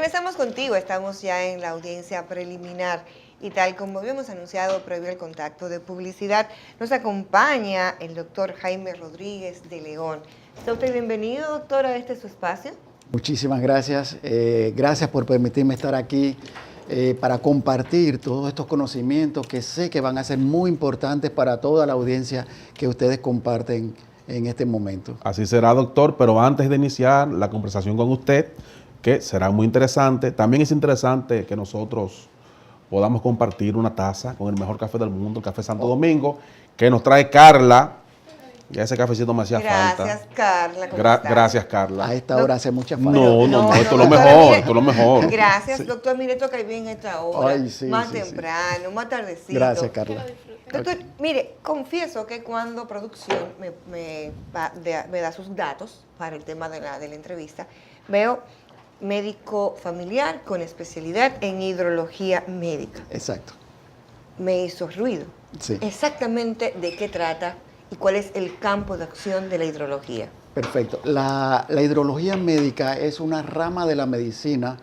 Regresamos contigo, estamos ya en la audiencia preliminar y tal como habíamos anunciado previo al contacto de publicidad, nos acompaña el doctor Jaime Rodríguez de León. ¿Está usted bienvenido, doctor, a este su espacio? Muchísimas gracias. Gracias por permitirme estar aquí para compartir todos estos conocimientos que sé que van a ser muy importantes para toda la audiencia que ustedes comparten en este momento. Así será, doctor, pero antes de iniciar la conversación con usted, que será muy interesante, también es interesante que nosotros podamos compartir una taza con el mejor café del mundo, el Café Santo Domingo, que nos trae Carla. Ya ese cafecito me hacía falta. Gracias, Carla. Gracias, Carla. A esta hora hace mucha falta. No, esto es lo mejor, esto es lo mejor. Gracias, Sí. doctor. Mire, toca bien a esta hora. Ay, sí, más sí, temprano, más tardecito. Gracias, Carla. Doctor, mire, confieso que cuando producción me da sus datos para el tema de la entrevista, veo médico familiar con especialidad en hidrología médica. Exacto. Me hizo ruido. Sí. Exactamente de qué trata y cuál es el campo de acción de la hidrología. Perfecto. La hidrología médica es una rama de la medicina,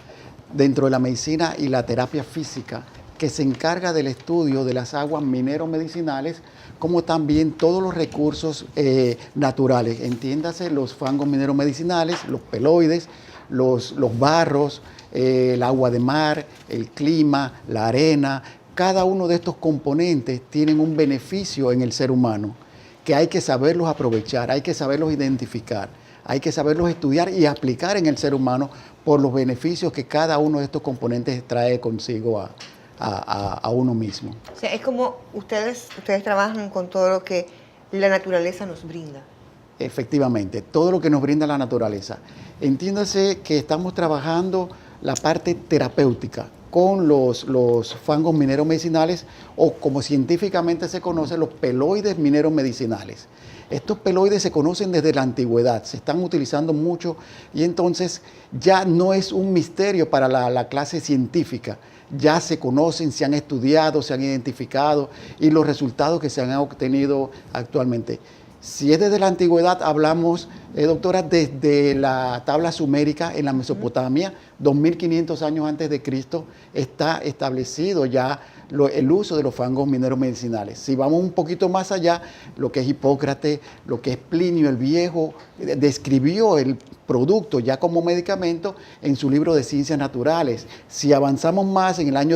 dentro de la medicina y la terapia física, que se encarga del estudio de las aguas minero-medicinales, como también todos los recursos naturales. Entiéndase los fangos minero-medicinales, los peloides, los barros, el agua de mar, el clima, la arena. Cada uno de estos componentes tienen un beneficio en el ser humano, que hay que saberlos aprovechar, hay que saberlos identificar, hay que saberlos estudiar y aplicar en el ser humano por los beneficios que cada uno de estos componentes trae consigo a uno mismo. O sea, es como ustedes trabajan con todo lo que la naturaleza nos brinda. Efectivamente, todo lo que nos brinda la naturaleza. Entiéndase que estamos trabajando la parte terapéutica con los fangos minero-medicinales, o como científicamente se conoce, los peloides minero-medicinales. Estos peloides se conocen desde la antigüedad, se están utilizando mucho y entonces ya no es un misterio para la clase científica. Ya se conocen, se han estudiado, se han identificado y los resultados que se han obtenido actualmente. Si es desde la antigüedad, hablamos, doctora, desde la tabla sumérica en la Mesopotamia, 2500 años antes de Cristo, está establecido ya el uso de los fangos minero-medicinales. Si vamos un poquito más allá, lo que es Hipócrates, lo que es Plinio el Viejo, describió el producto ya como medicamento en su libro de Ciencias Naturales. Si avanzamos más en el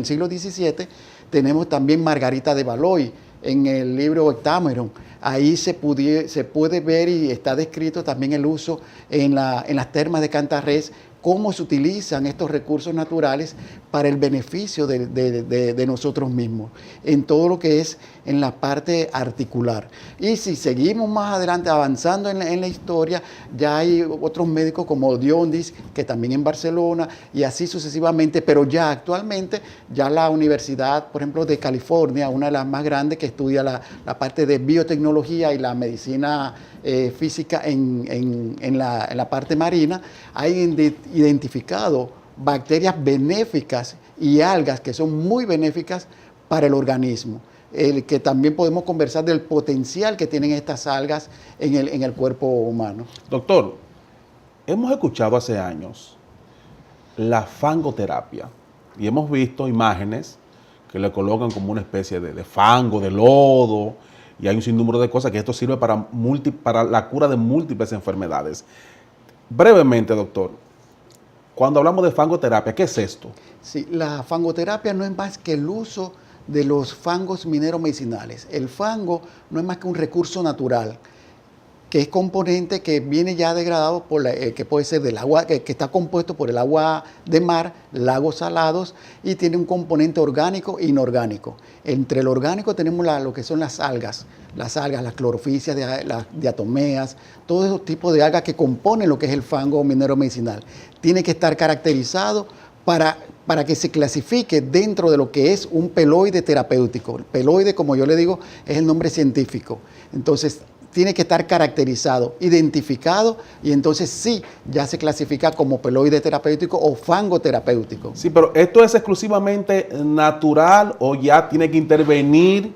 siglo XVII, tenemos también Margarita de Valois, en el libro Hectámeron. Ahí se puede ver y está descrito también el uso en las termas de Cantarrés, cómo se utilizan estos recursos naturales para el beneficio de nosotros mismos, en todo lo que es en la parte articular. Y si seguimos más adelante avanzando en la historia, ya hay otros médicos como Diondis, que también en Barcelona, y así sucesivamente, pero ya actualmente, ya la Universidad, por ejemplo, de California, una de las más grandes que estudia la parte de biotecnología y la medicina física en la parte marina, ha identificado bacterias benéficas y algas que son muy benéficas para el organismo. Que también podemos conversar del potencial que tienen estas algas en el cuerpo humano. Doctor, hemos escuchado hace años la fangoterapia y hemos visto imágenes que le colocan como una especie de fango, de lodo, y hay un sinnúmero de cosas que esto sirve para la cura de múltiples enfermedades. Brevemente, doctor, cuando hablamos de fangoterapia, ¿qué es esto? Sí, la fangoterapia no es más que el uso de los fangos minero-medicinales. El fango no es más que un recurso natural, que es componente que viene ya degradado que puede ser del agua, que está compuesto por el agua de mar, lagos salados, y tiene un componente orgánico e inorgánico. Entre el orgánico tenemos lo que son las algas, las clorofisias, las diatomeas, todos esos tipos de algas que componen lo que es el fango minero-medicinal. Tiene que estar caracterizado para que se clasifique dentro de lo que es un peloide terapéutico. El peloide, como yo le digo, es el nombre científico. Entonces, tiene que estar caracterizado, identificado, y entonces sí, ya se clasifica como peloide terapéutico o fango terapéutico. Sí, pero ¿esto es exclusivamente natural o ya tiene que intervenir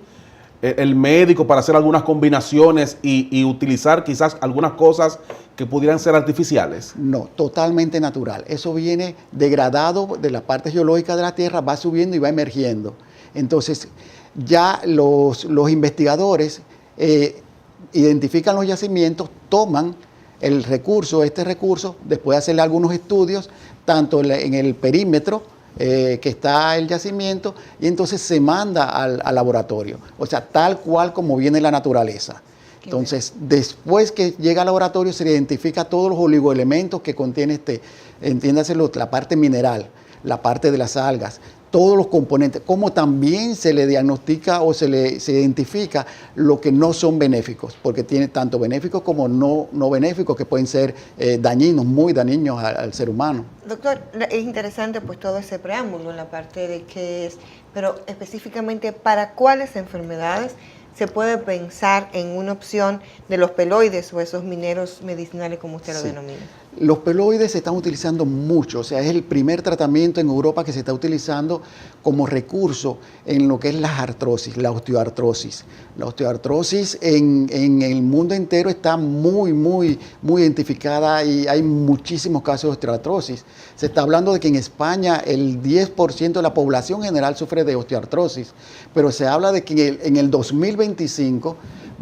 el médico para hacer algunas combinaciones y utilizar quizás algunas cosas que pudieran ser artificiales? No, totalmente natural. Eso viene degradado de la parte geológica de la Tierra, va subiendo y va emergiendo. Entonces, ya los investigadores identifican los yacimientos, toman el recurso, este recurso, después de hacerle algunos estudios, tanto en el perímetro que está el yacimiento, y entonces se manda al laboratorio. O sea, tal cual como viene la naturaleza. Entonces, después que llega al laboratorio, se identifica todos los oligoelementos que contiene entiéndase la parte mineral, la parte de las algas, todos los componentes, como también se le diagnostica o se identifica lo que no son benéficos, porque tiene tanto benéficos como no benéficos que pueden ser dañinos, muy dañinos al ser humano. Doctor, es interesante pues todo ese preámbulo en la parte de qué es, pero específicamente para cuáles enfermedades se puede pensar en una opción de los peloides o esos mineros medicinales como usted lo denomina. Los peloides se están utilizando mucho, o sea, es el primer tratamiento en Europa que se está utilizando como recurso en lo que es la artrosis, la osteoartrosis. La osteoartrosis en el mundo entero está muy identificada y hay muchísimos casos de osteoartrosis. Se está hablando de que en España el 10% de la población general sufre de osteoartrosis, pero se habla de que en el 2025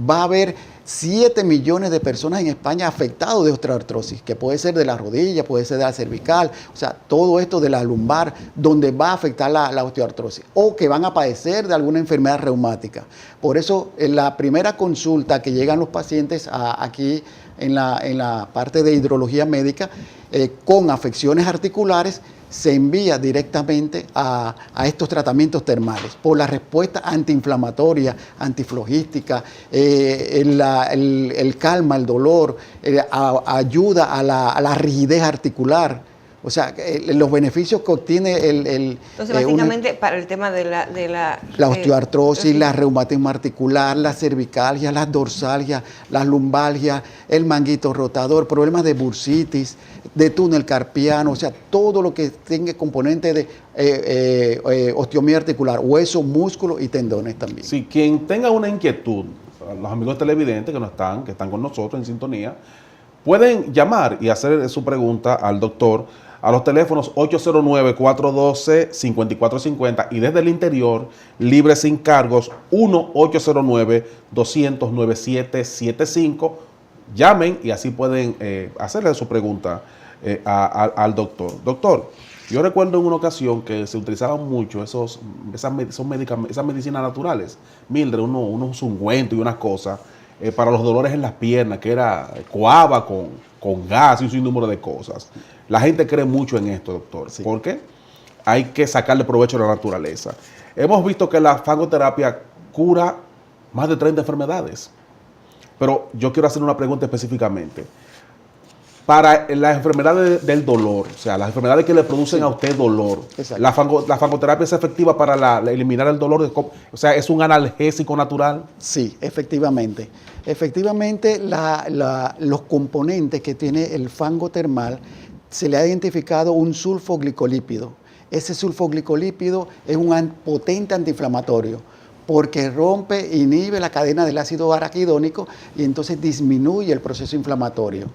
va a haber 7 millones de personas en España afectados de osteoartrosis, que puede ser de la rodilla, puede ser de la cervical, o sea, todo esto de la lumbar, donde va a afectar la osteoartrosis, o que van a padecer de alguna enfermedad reumática. Por eso, en la primera consulta que llegan los pacientes aquí en la parte de hidrología médica, con afecciones articulares, se envía directamente a estos tratamientos termales por la respuesta antiinflamatoria, antiflogística, el calma, el dolor, ayuda a la rigidez articular. O sea, los beneficios que obtiene Entonces, básicamente, para el tema de la osteoartrosis, la reumatismo articular, la cervicalgia, las dorsalgias, las lumbalgias, el manguito rotador, problemas de bursitis, de túnel carpiano, o sea, todo lo que tenga componente de osteomielite articular, hueso, músculo y tendones también. Si quien tenga una inquietud, los amigos televidentes que están con nosotros en sintonía, pueden llamar y hacer su pregunta al doctor a los teléfonos 809-412-5450 y desde el interior, libre sin cargos, 1-809-200-9775. Llamen y así pueden hacerle su pregunta al doctor. Doctor, yo recuerdo en una ocasión que se utilizaban mucho esas medicinas naturales, Mildred, unos ungüentos y unas cosas, para los dolores en las piernas, que era coaba con gas y un sinnúmero de cosas. La gente cree mucho en esto, doctor, sí, porque hay que sacarle provecho a la naturaleza. Hemos visto que la fangoterapia cura más de 30 enfermedades, pero yo quiero hacer una pregunta específicamente. Para las enfermedades del dolor, o sea, las enfermedades que le producen a usted dolor, la fangoterapia es efectiva para eliminar el dolor, o sea, ¿es un analgésico natural? Sí, efectivamente. Efectivamente, los componentes que tiene el fango termal, se le ha identificado un sulfoglicolípido. Ese sulfoglicolípido es un potente antiinflamatorio, porque rompe, inhibe la cadena del ácido araquidónico y entonces disminuye el proceso inflamatorio.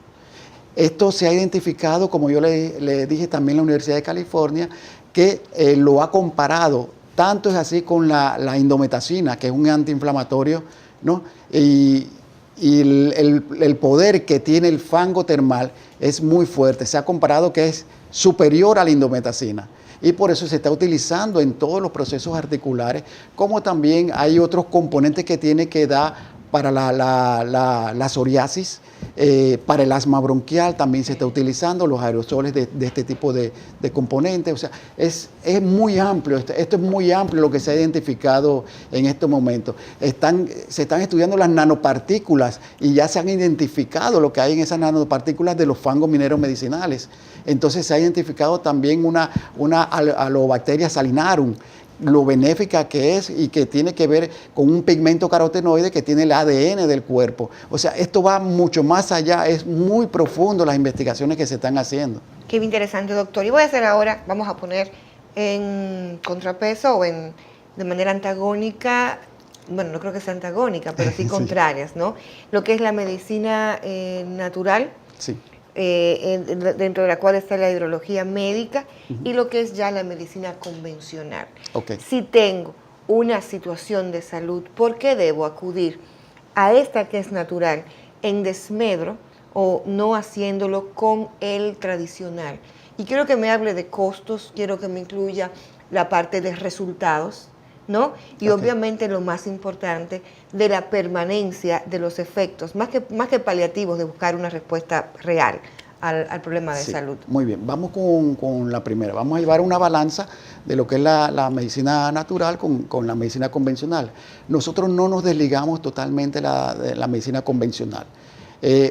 Esto se ha identificado, como yo le dije también en la Universidad de California, que lo ha comparado, tanto es así con la indometacina, que es un antiinflamatorio, ¿no? Y el poder que tiene el fango termal es muy fuerte. Se ha comparado que es superior a la indometacina. Y por eso se está utilizando en todos los procesos articulares, como también hay otros componentes que tiene que dar para la psoriasis, para el asma bronquial también se está utilizando los aerosoles de este tipo de componentes. O sea, es muy amplio, esto es muy amplio lo que se ha identificado en estos momentos. Se están estudiando las nanopartículas y ya se han identificado lo que hay en esas nanopartículas de los fangos mineros medicinales. Entonces se ha identificado también una Alobacteria salinarum, lo benéfica que es y que tiene que ver con un pigmento carotenoide que tiene el ADN del cuerpo. O sea, esto va mucho más allá, es muy profundo las investigaciones que se están haciendo. Qué interesante, doctor. Y voy a hacer ahora, vamos a poner en contrapeso o de manera antagónica bueno, no creo que sea antagónica, pero sí Sí. contrarias, ¿no? Lo que es la medicina natural, Sí. dentro de la cual está la hidrología médica, y lo que es ya la medicina convencional. Ok. Si tengo una situación de salud, ¿por qué debo acudir a esta que es natural en desmedro o no haciéndolo con el tradicional? Y quiero que me hable de costos, quiero que me incluya la parte de resultados, ¿no? Y Ok. obviamente lo más importante, de la permanencia de los efectos, más que paliativos, de buscar una respuesta real al problema de Sí, salud. muy bien, vamos con la primera. Vamos a llevar una balanza de lo que es la medicina natural con la medicina convencional. Nosotros no nos desligamos totalmente de la medicina convencional.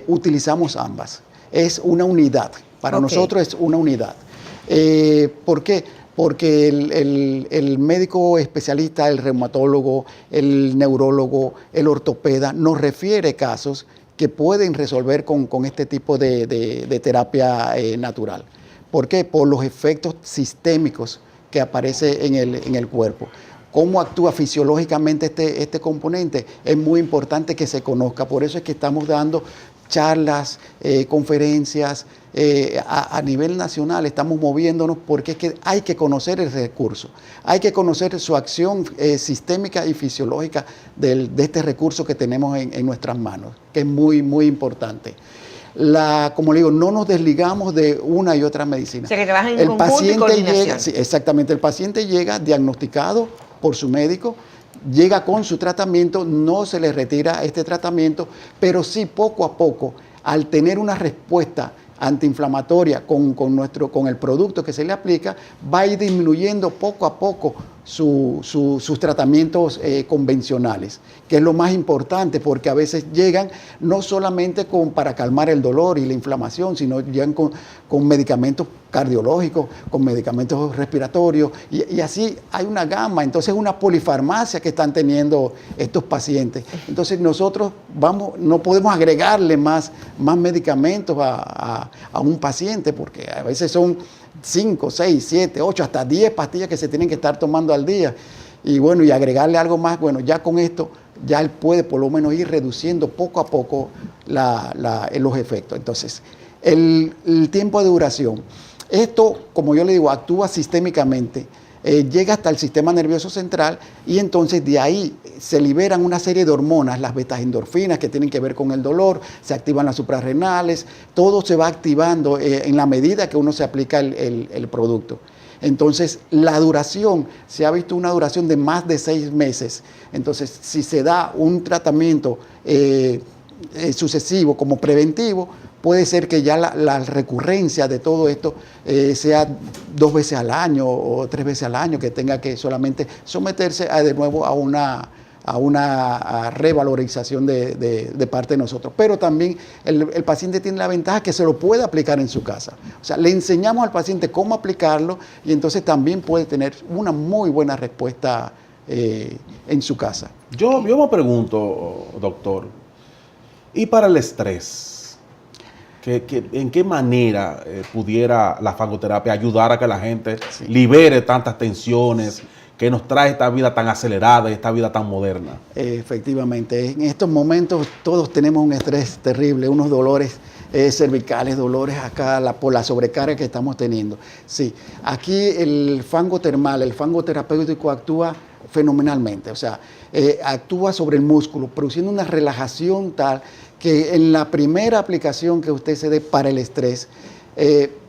Utilizamos ambas. Es una unidad. Para Ok. nosotros es una unidad. ¿Por qué? Porque el médico especialista, el reumatólogo, el neurólogo, el ortopeda, nos refiere casos que pueden resolver con este tipo de terapia natural. ¿Por qué? Por los efectos sistémicos que aparece en el cuerpo. Cómo actúa fisiológicamente este componente es muy importante que se conozca. Por eso es que estamos dando charlas, conferencias a nivel nacional, estamos moviéndonos porque es que hay que conocer el recurso, hay que conocer su acción sistémica y fisiológica de este recurso que tenemos en nuestras manos, que es muy, muy importante. Como le digo, no nos desligamos de una y otra medicina. O sea, que trabajan en conjunto y coordinación. Llega, sí, exactamente, el paciente llega diagnosticado por su médico, llega con su tratamiento, no se le retira este tratamiento, pero sí poco a poco, al tener una respuesta antiinflamatoria con el producto que se le aplica, va a ir disminuyendo poco a poco sus tratamientos convencionales, que es lo más importante, porque a veces llegan no solamente para calmar el dolor y la inflamación, sino llegan con medicamentos cardiológicos, con medicamentos respiratorios, y así hay una gama. Entonces es una polifarmacia que están teniendo estos pacientes. Entonces nosotros no podemos agregarle más medicamentos a un paciente, porque a veces son 5, 6, 7, 8, hasta 10 pastillas que se tienen que estar tomando al día. Y bueno, y agregarle algo más, bueno, ya con esto, ya él puede por lo menos ir reduciendo poco a poco los efectos. Entonces, el tiempo de duración. Esto, como yo le digo, actúa sistémicamente, llega hasta el sistema nervioso central y entonces de ahí se liberan una serie de hormonas, las beta-endorfinas que tienen que ver con el dolor, se activan las suprarrenales, todo se va activando en la medida que uno se aplica el producto. Entonces, la duración, se ha visto una duración de más de 6 meses. Entonces, si se da un tratamiento sucesivo como preventivo, puede ser que ya la recurrencia de todo esto sea 2 veces al año o 3 veces al año, que tenga que solamente someterse de nuevo a una revalorización de parte de nosotros. Pero también el paciente tiene la ventaja que se lo puede aplicar en su casa. O sea, le enseñamos al paciente cómo aplicarlo y entonces también puede tener una muy buena respuesta en su casa. Yo me pregunto, doctor, ¿y para el estrés? ¿En qué manera pudiera la fangoterapia ayudar a que la gente libere tantas tensiones que nos trae esta vida tan acelerada y esta vida tan moderna? Efectivamente, en estos momentos todos tenemos un estrés terrible, unos dolores cervicales, dolores acá por la sobrecarga que estamos teniendo. Sí, aquí el fango termal, el fango terapéutico actúa fenomenalmente, o sea, actúa sobre el músculo, produciendo una relajación tal que en la primera aplicación que usted se dé para el estrés,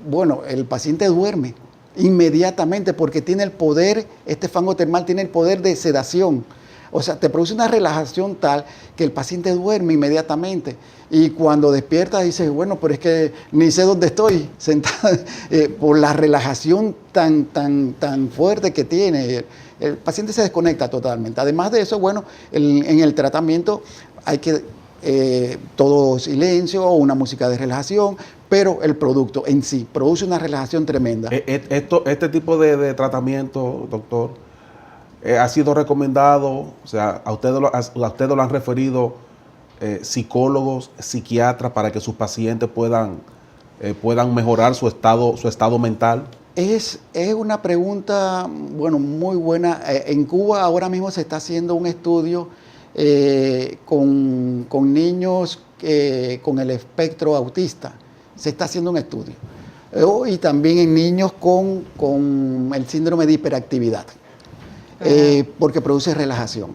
bueno, el paciente duerme inmediatamente porque tiene el poder, este fango termal tiene el poder de sedación. O sea, te produce una relajación tal que el paciente duerme inmediatamente. Y cuando despierta dice, bueno, pero es que ni sé dónde estoy sentado, por la relajación tan fuerte que tiene. El paciente se desconecta totalmente. Además de eso, bueno, en el tratamiento hay que todo silencio, una música de relajación, pero el producto en sí produce una relajación tremenda. Este tipo de tratamiento, doctor, ha sido recomendado, o sea, a ustedes lo han referido psicólogos, psiquiatras, para que sus pacientes puedan mejorar su estado mental. Es una pregunta, bueno, muy buena. En Cuba ahora mismo se está haciendo un estudio con niños con el espectro autista. Se está haciendo un estudio. Y también en niños con el síndrome de hiperactividad, porque produce relajación.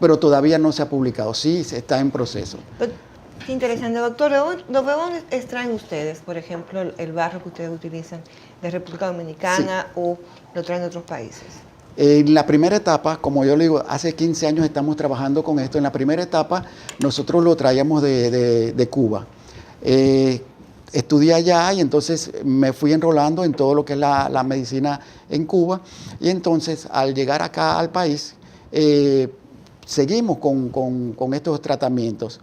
Pero todavía no se ha publicado, sí, está en proceso. Qué interesante, doctor. ¿De dónde extraen ustedes, por ejemplo, el barro que ustedes utilizan de República Dominicana o lo traen de otros países? En la primera etapa, como yo le digo, hace 15 años estamos trabajando con esto. En la primera etapa nosotros lo traíamos de Cuba. Estudié allá y entonces me fui enrolando en todo lo que es la medicina en Cuba. Y entonces al llegar acá al país, seguimos con estos tratamientos.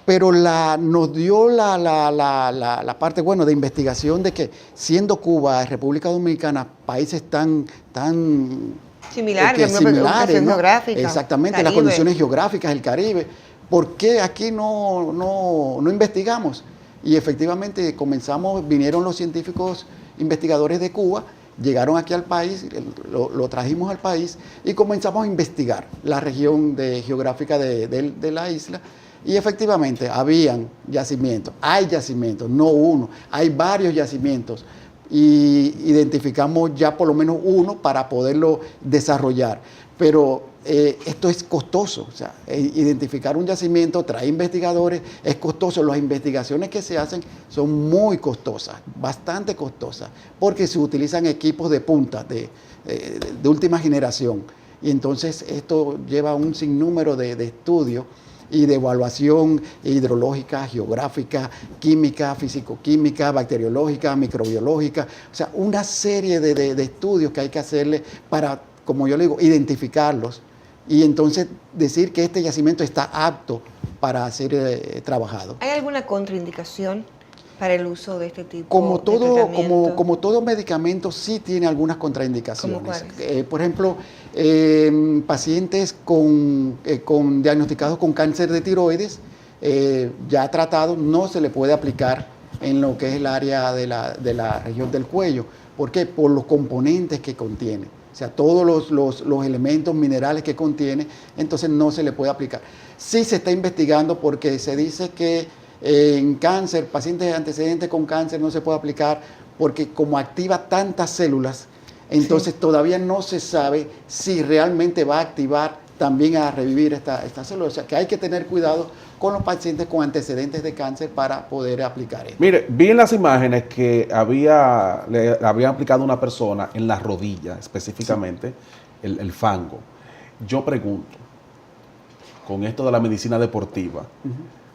Pero nos dio la parte, bueno, de investigación de que siendo Cuba y República Dominicana países tan similares, similares, ¿no? geográfica, exactamente, Caribe. las condiciones geográficas del Caribe, ¿por qué aquí no investigamos? Y efectivamente vinieron los científicos investigadores de Cuba, llegaron aquí al país, lo trajimos al país y comenzamos a investigar la región geográfica de la isla. Y efectivamente, hay yacimientos, no uno, hay varios yacimientos. Y identificamos ya por lo menos uno para poderlo desarrollar. Pero esto es costoso, o sea, identificar un yacimiento, traer investigadores, es costoso. Las investigaciones que se hacen son muy costosas, bastante costosas, porque se utilizan equipos de punta, de última generación. Y entonces esto lleva un sinnúmero de estudios y de evaluación hidrológica, geográfica, química, físico-química, bacteriológica, microbiológica, o sea, una serie de estudios que hay que hacerle para, como yo le digo, identificarlos y entonces decir que este yacimiento está apto para ser trabajado. ¿Hay alguna contraindicación para el uso de este tipo Como de tratamiento? como todo medicamento sí tiene algunas contraindicaciones. ¿Cómo cuáles? Por ejemplo, pacientes diagnosticados con cáncer de tiroides, ya tratados, no se le puede aplicar en lo que es el área de la región del cuello. ¿Por qué? Por los componentes que contiene. O sea, todos los elementos minerales que contiene, entonces no se le puede aplicar. Sí se está investigando porque se dice que en cáncer, pacientes antecedentes con cáncer no se puede aplicar porque como activa tantas células, entonces todavía no se sabe si realmente va a activar también a revivir esta célula. O sea que hay que tener cuidado con los pacientes con antecedentes de cáncer para poder aplicar esto. Mire, vi en las imágenes que le había aplicado una persona en la rodilla específicamente el fango. Yo pregunto, con esto de la medicina deportiva,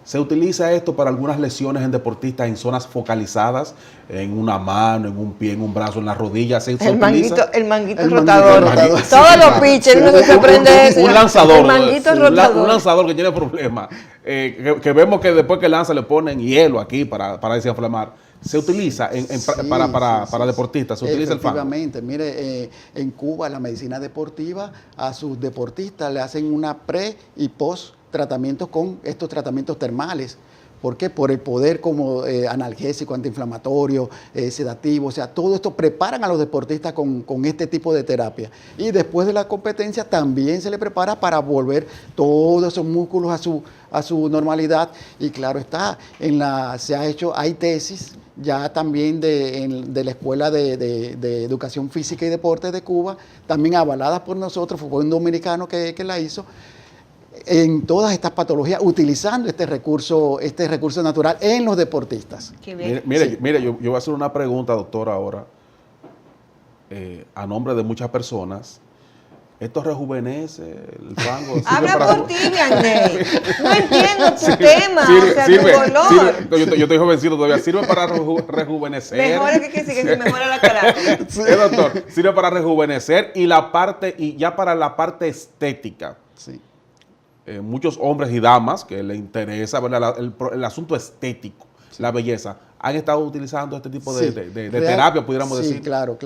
¿se utiliza esto para algunas lesiones en deportistas en zonas focalizadas, en una mano, en un pie, en un brazo, en la rodilla? ¿Se utiliza? El manguito El rotador. manguito rotador. Todos los pitchers, uno se aprende eso. Un lanzador. El manguito rotador. Un lanzador que tiene problemas. Que vemos que después que lanza le ponen hielo aquí para desinflamar. ¿Se utiliza para deportistas? ¿Se utiliza el fango? Efectivamente. Mire, en Cuba la medicina deportiva a sus deportistas le hacen una pre y post tratamientos con estos tratamientos termales. ¿Por qué? Por el poder como analgésico, antiinflamatorio, sedativo, o sea, todo esto preparan a los deportistas con este tipo de terapia. Y después de la competencia también se le prepara para volver todos esos músculos a su normalidad. Y claro está, hay tesis ya también de la Escuela de Educación Física y Deporte de Cuba, también avaladas por nosotros, fue un dominicano que la hizo, en todas estas patologías, utilizando este recurso natural en los deportistas. Qué bien. Mire, yo voy a hacer una pregunta, doctora, ahora, a nombre de muchas personas. ¿Esto rejuvenece el fango? Habla por ti, Vianney. No entiendo tu tema, o sea, tu dolor. Yo estoy jovencito todavía. ¿Sirve para rejuvenecer? Mejora, ¿qué quiere decir? Que se mejora la carátula. Doctor, sirve para rejuvenecer y ya para la parte estética. Sí. Muchos hombres y damas que les interesa, ¿verdad? el asunto estético, la belleza, han estado utilizando este tipo de terapia, pudiéramos decir. Sí, claro.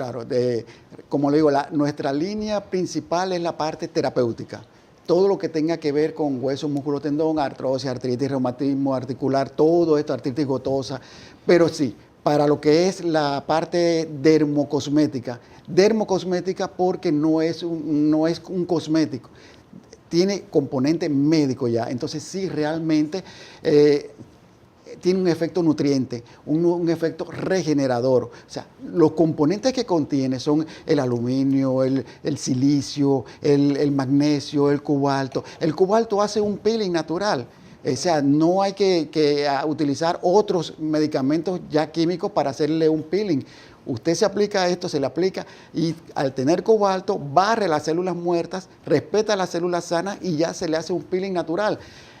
Como le digo, nuestra línea principal es la parte terapéutica. Todo lo que tenga que ver con hueso, músculo, tendón, artrosis, artritis, reumatismo articular, todo esto, artritis gotosa. Pero sí, para lo que es la parte dermocosmética. Dermocosmética porque no es un cosmético, tiene componente médico ya. Entonces sí, realmente tiene un efecto nutriente, un efecto regenerador. O sea, los componentes que contiene son el aluminio, el silicio, el magnesio, el cobalto. El cobalto hace un peeling natural. O sea, no hay que utilizar otros medicamentos ya químicos para hacerle un peeling. Usted se aplica esto, se le aplica y al tener cobalto barre las células muertas, respeta las células sanas y ya se le hace un peeling natural.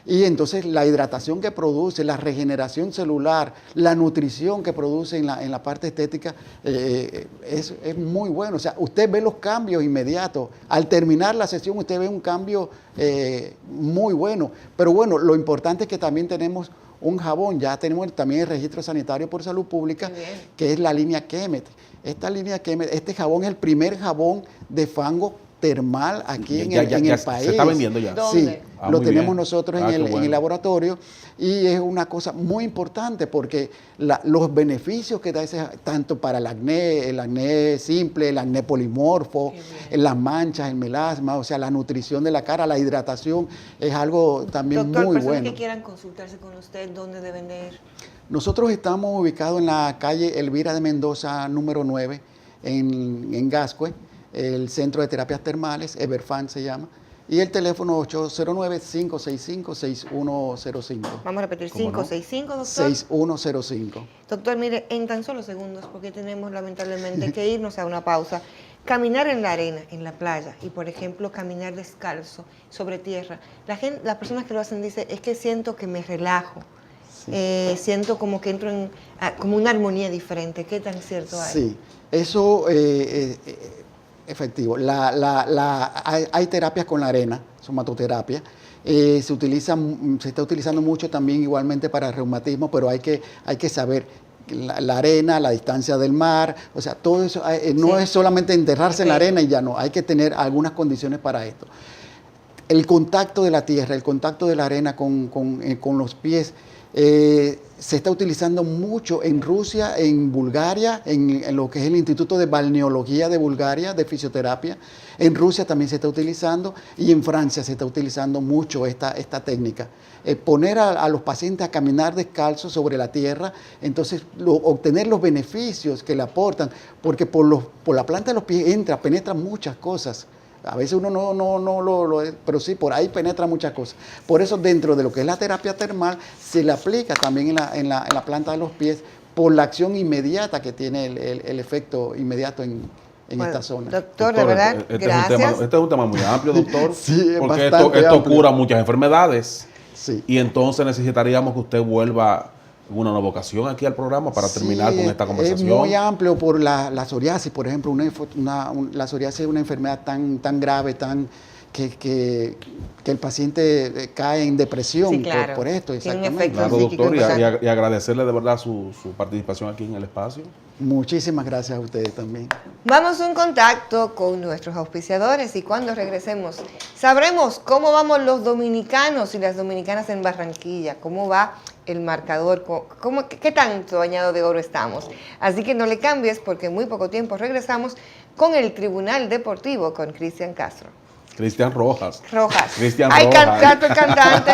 Y entonces la hidratación que produce, la regeneración celular, la nutrición que produce en la parte estética es muy bueno. O sea, usted ve los cambios inmediatos. Al terminar la sesión usted ve un cambio muy bueno. Pero bueno, lo importante es que también tenemos un jabón, ya tenemos también el registro sanitario por salud pública, que es la línea Kemet. Esta línea Kemet, este jabón es el primer jabón de fango termal aquí en el país. ¿Se está vendiendo ya? ¿Dónde? Sí, lo tenemos bien. nosotros en el laboratorio y es una cosa muy importante porque los beneficios que da ese, tanto para el acné simple, el acné polimorfo, las manchas, el melasma, o sea, la nutrición de la cara, la hidratación, es algo también Doctor, muy personas bueno. que quieran consultarse con usted, ¿dónde deben de ir? Nosotros estamos ubicados en la calle Elvira de Mendoza, número 9, en Gascue, el Centro de Terapias Termales, Everfan se llama, y el teléfono 809-565-6105. Vamos a repetir, ¿Cómo no? 565, doctor. 6105. Doctor, mire, en tan solo segundos, porque tenemos lamentablemente que irnos a una pausa, caminar en la arena, en la playa, y por ejemplo, caminar descalzo sobre tierra. Las personas que lo hacen dicen, es que siento que me relajo. Sí. Siento como que entro en como una armonía diferente. ¿Qué tan cierto hay? Sí, eso efectivo. Hay terapias con la arena, somatoterapia. Se está utilizando mucho también igualmente para el reumatismo, pero hay que saber la arena, la distancia del mar, o sea, todo eso no es solamente enterrarse en la arena y ya no, hay que tener algunas condiciones para esto. El contacto de la tierra, el contacto de la arena con los pies, se está utilizando mucho en Rusia, en Bulgaria, en lo que es el Instituto de Balneología de Bulgaria, de fisioterapia. En Rusia también se está utilizando y en Francia se está utilizando mucho esta técnica. Poner a los pacientes a caminar descalzos sobre la tierra, entonces obtener los beneficios que le aportan, porque por la planta de los pies penetran muchas cosas. A veces uno no pero sí, por ahí penetra muchas cosas. Por eso dentro de lo que es la terapia termal, se le aplica también en la planta de los pies por la acción inmediata que tiene el efecto inmediato en esta zona. Doctor, de verdad, gracias. Este es un tema muy amplio, doctor. Sí, es porque bastante esto amplio. cura muchas enfermedades. Sí. Y entonces necesitaríamos que usted vuelva en una nueva ocasión aquí al programa para terminar con esta conversación. Es muy amplio por la psoriasis, por ejemplo. La psoriasis es una enfermedad tan grave, que el paciente cae en depresión Sí, claro. por esto. Tiene un Exactamente. efecto Claro, psíquico doctor, importante. y agradecerle de verdad su participación aquí en el espacio. Muchísimas gracias a ustedes también. Vamos a un contacto con nuestros auspiciadores y cuando regresemos sabremos cómo vamos los dominicanos y las dominicanas en Barranquilla, cómo va el marcador, qué tanto bañado de oro estamos. Así que no le cambies porque en muy poco tiempo regresamos con el Tribunal Deportivo con Cristian Castro. Cristian Rojas. Rojas. Cristian Ay, Rojas. canto el cantante.